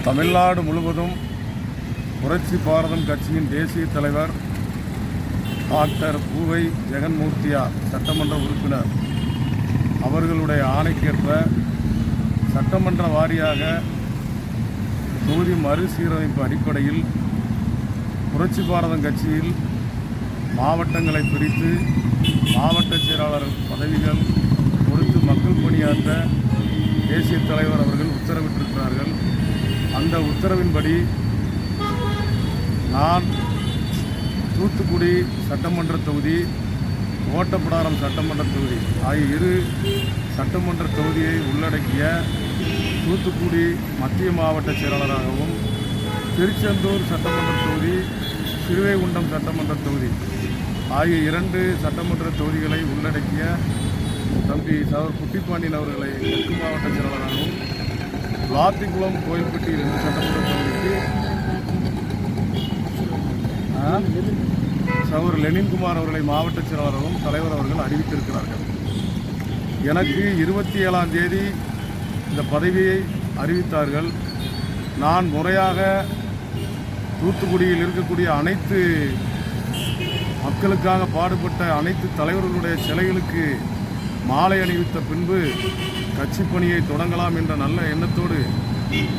தமிழ்நாடு முழுவதும் புரட்சி பாரதம் கட்சியின் தேசிய தலைவர் டாக்டர் பூவை ஜெகன்மூர்த்தியார் சட்டமன்ற உறுப்பினர் அவர்களுடைய ஆணைக்கேற்ப சட்டமன்ற வாரியாக தொகுதி மறுசீரமைப்பு அடிப்படையில் புரட்சி பாரதம் கட்சியில் மாவட்டங்களை பிரித்து மாவட்ட செயலாளர் பதவிகள் கொடுத்து மக்கள் பணியாற்ற தேசிய தலைவர் அவர்கள் உத்தரவிட்டிருக்கிறார்கள். அந்த உத்தரவின்படி நான் தூத்துக்குடி சட்டமன்ற தொகுதி, ஓட்டப்பிடாரம் சட்டமன்ற தொகுதி ஆகிய இரு சட்டமன்ற தொகுதியை உள்ளடக்கிய தூத்துக்குடி மத்திய மாவட்ட செயலாளராகவும், திருச்செந்தூர் சட்டமன்ற தொகுதி, சிறுவைகுண்டம் சட்டமன்ற தொகுதி ஆகிய இரண்டு சட்டமன்ற தொகுதிகளை உள்ளடக்கிய தம்பி சவர் குட்டிப்பாண்டியன் அவர்களை தெற்கு மாவட்ட செயலாளராகவும், விளாத்திக்குளம் கோயில்பட்டி 2 சட்டமன்ற தொகுதிக்கு சவர் லெனின்குமார் அவர்களை மாவட்ட செயலாளரும் தலைவர் அவர்கள் அறிவித்திருக்கிறார்கள். எனக்கு 27ஆம் தேதி இந்த பதவியை அறிவித்தார்கள். நான் முறையாக தூத்துக்குடியில் இருக்கக்கூடிய அனைத்து மக்களுக்காக பாடுபட்ட அனைத்து தலைவர்களுடைய சிலைகளுக்கு மாலை அணிவித்த பின்பு கட்சி பணியை தொடங்கலாம் என்ற நல்ல எண்ணத்தோடு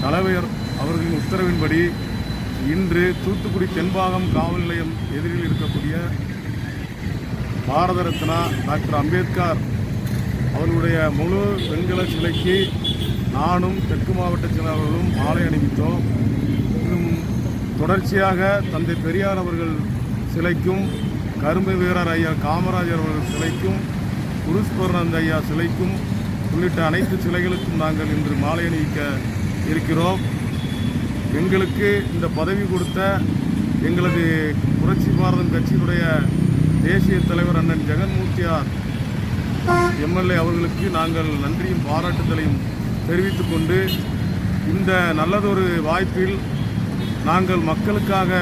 தலைவர் அவர்களின் உத்தரவின்படி இன்று தூத்துக்குடி தென்பாகம் காவல் நிலையம் எதிரில் இருக்கக்கூடிய பாரத ரத்னா டாக்டர் அம்பேத்கர் அவர்களுடைய முழு வெண்கல சிலைக்கு நானும் தெற்கு மாவட்ட செயலாளர்களும் மாலை அணிவித்தோம். இன்னும் தொடர்ச்சியாக தந்தை பெரியார் அவர்கள் சிலைக்கும், கரும்பு வீரர் ஐயா காமராஜர் அவர்கள் சிலைக்கும், குருஸ்பர்ணந்த் ஐயா சிலைக்கும் உள்ளிட்ட அனைத்து சிலைகளுக்கும் நாங்கள் இன்று மாலை அணிவிக்க இருக்கிறோம். எங்களுக்கு இந்த பதவி கொடுத்த எங்களது புரட்சி பாரதம் கட்சியினுடைய தேசிய தலைவர் அண்ணன் ஜெகன்மூர்த்தியார் எம்எல்ஏ அவர்களுக்கு நாங்கள் நன்றியும் பாராட்டுதலையும் தெரிவித்துக் கொண்டு, இந்த நல்லதொரு வாய்ப்பில் நாங்கள் மக்களுக்காக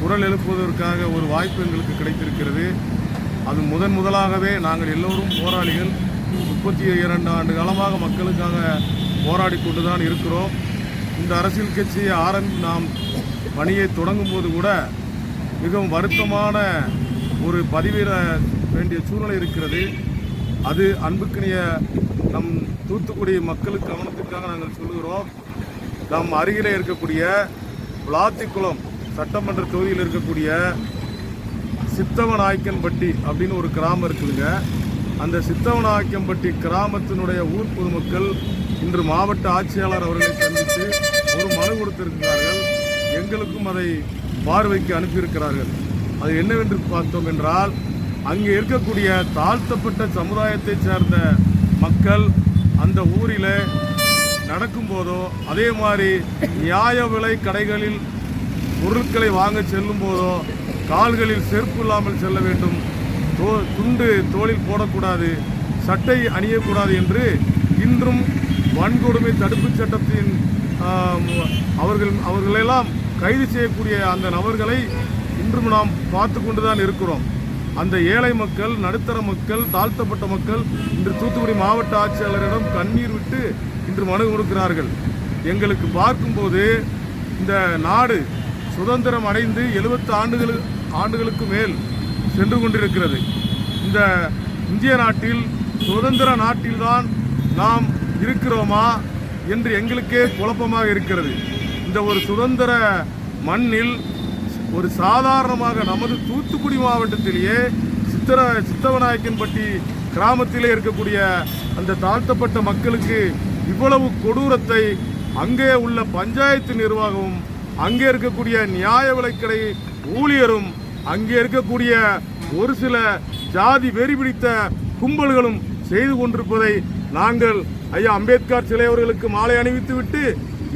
குரல் எழுப்புவதற்காக ஒரு வாய்ப்பு எங்களுக்கு கிடைத்திருக்கிறது. அது முதலாகவே நாங்கள் எல்லோரும் போராளிகள். 32 ஆண்டு காலமாக மக்களுக்காக போராடி கொண்டு தான் இருக்கிறோம். இந்த அரசியல் கட்சியை நாம் பணியை தொடங்கும் போது கூட மிகவும் வருத்தமான ஒரு பதிவிட வேண்டிய சூழ்நிலை இருக்கிறது. அது அன்புக்கினிய நம் தூத்துக்குடி மக்களுக்கு கவனத்திற்காக நாங்கள் சொல்லுகிறோம். நம் அருகிலே இருக்கக்கூடிய விளாத்திக்குளம் சட்டமன்ற தொகுதியில் இருக்கக்கூடிய சித்தவநாயக்கன்பட்டி அப்படின்னு ஒரு கிராமம் இருக்குதுங்க. அந்த சித்தவநாயக்கன்பட்டி கிராமத்தினுடைய ஊர் பொதுமக்கள் இன்று மாவட்ட ஆட்சியாளர் அவர்களை சந்தித்து ஒரு மனு கொடுத்திருக்கிறார்கள். எங்களுக்கும் அதை பார்வைக்கு அனுப்பியிருக்கிறார்கள். அது என்னவென்று பார்த்தோம் என்றால், அங்கே இருக்கக்கூடிய தாழ்த்தப்பட்ட சமுதாயத்தை சேர்ந்த மக்கள் அந்த ஊரில் நடக்கும்போதோ, அதே மாதிரி நியாய விலை கடைகளில் பொருட்களை வாங்க செல்லும் போதோ கால்களில் செருப்பு இல்லாமல் செல்ல வேண்டும், துண்டு தோளில் போடக்கூடாது, சட்டை அணியக்கூடாது என்று இன்றும் வன்கொடுமை தடுப்பு சட்டத்தின் அவர்களெல்லாம் கைது செய்யக்கூடிய அந்த நபர்களை இன்றும் நாம் பார்த்து கொண்டுதான் இருக்கிறோம். அந்த ஏழை மக்கள், நடுத்தர மக்கள், தாழ்த்தப்பட்ட மக்கள் இன்று தூத்துக்குடி மாவட்ட ஆட்சியாளரிடம் கண்ணீர் விட்டு இன்று மனு கொடுக்கிறார்கள். எங்களுக்கு பார்க்கும்போது இந்த நாடு சுதந்திரம் அடைந்து 70 ஆண்டுகளுக்கு மேல் சென்று கொண்டிருக்கிறது. இந்த இந்திய நாட்டில் சுதந்திர நாட்டில்தான் நாம் இருக்கிறோமா என்று எங்களுக்கே குழப்பமாக இருக்கிறது. இந்த ஒரு சுதந்திர மண்ணில் ஒரு சாதாரணமாக நமது தூத்துக்குடி மாவட்டத்திலேயே சித்தவநாயக்கன்பட்டி கிராமத்திலே இருக்கக்கூடிய அந்த தாழ்த்தப்பட்ட மக்களுக்கு இவ்வளவு கொடூரத்தை அங்கே உள்ள பஞ்சாயத்து நிர்வாகமும், அங்கே இருக்கக்கூடிய நியாய விலைக்கடை ஊழியரும், அங்கே இருக்கக்கூடிய ஒரு சில ஜாதி வெறி பிடித்த கும்பல்களும் செய்து கொண்டிருப்பதை நாங்கள் ஐயா அம்பேத்கர் சிலை அவர்களுக்கு மாலை அணிவித்துவிட்டு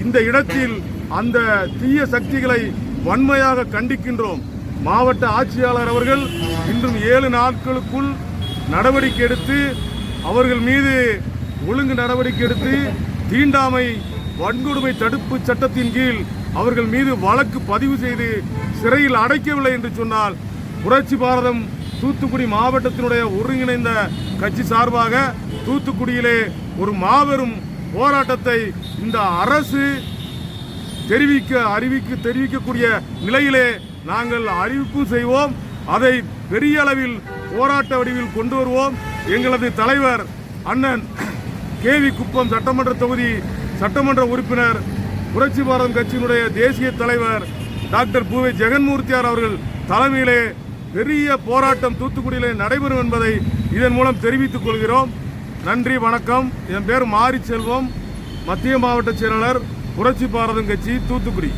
இந்த இடத்தில் அந்த தீய சக்திகளை வன்மையாக கண்டிக்கின்றோம். மாவட்ட ஆட்சியாளர் அவர்கள் இன்றும் 7 நாட்களுக்குள் நடவடிக்கை எடுத்து அவர்கள் மீது ஒழுங்கு நடவடிக்கை எடுத்து தீண்டாமை வன்கொடுமை தடுப்பு சட்டத்தின் கீழ் அவர்கள் மீது வழக்கு பதிவு செய்து சிறையில் அடைக்கவில்லை என்று சொன்னால் புரட்சி பாரதம் தூத்துக்குடி மாவட்டத்தினுடைய ஒருங்கிணைந்த கட்சி சார்பாக தூத்துக்குடியிலே ஒரு மாபெரும் போராட்டத்தை இந்த அரசு தெரிவிக்கக்கூடிய நிலையிலே நாங்கள் அறிவிப்பும் செய்வோம். அதை பெரிய அளவில் போராட்ட வடிவில் கொண்டு வருவோம். எங்களது தலைவர் அண்ணன் கேவி குப்பம் சட்டமன்ற தொகுதி சட்டமன்ற உறுப்பினர் புரட்சி பாரதம் கட்சியினுடைய தேசிய தலைவர் டாக்டர் பூவை ஜெகன்மூர்த்தியார் அவர்கள் தலைமையிலே பெரிய போராட்டம் தூத்துக்குடியிலே நடைபெறும் என்பதை இதன் மூலம் தெரிவித்துக் கொள்கிறோம். நன்றி, வணக்கம். என் பேர் மாரி செல்வம், மத்திய மாவட்ட செயலாளர் புரட்சி பாரதம் கட்சி தூத்துக்குடி.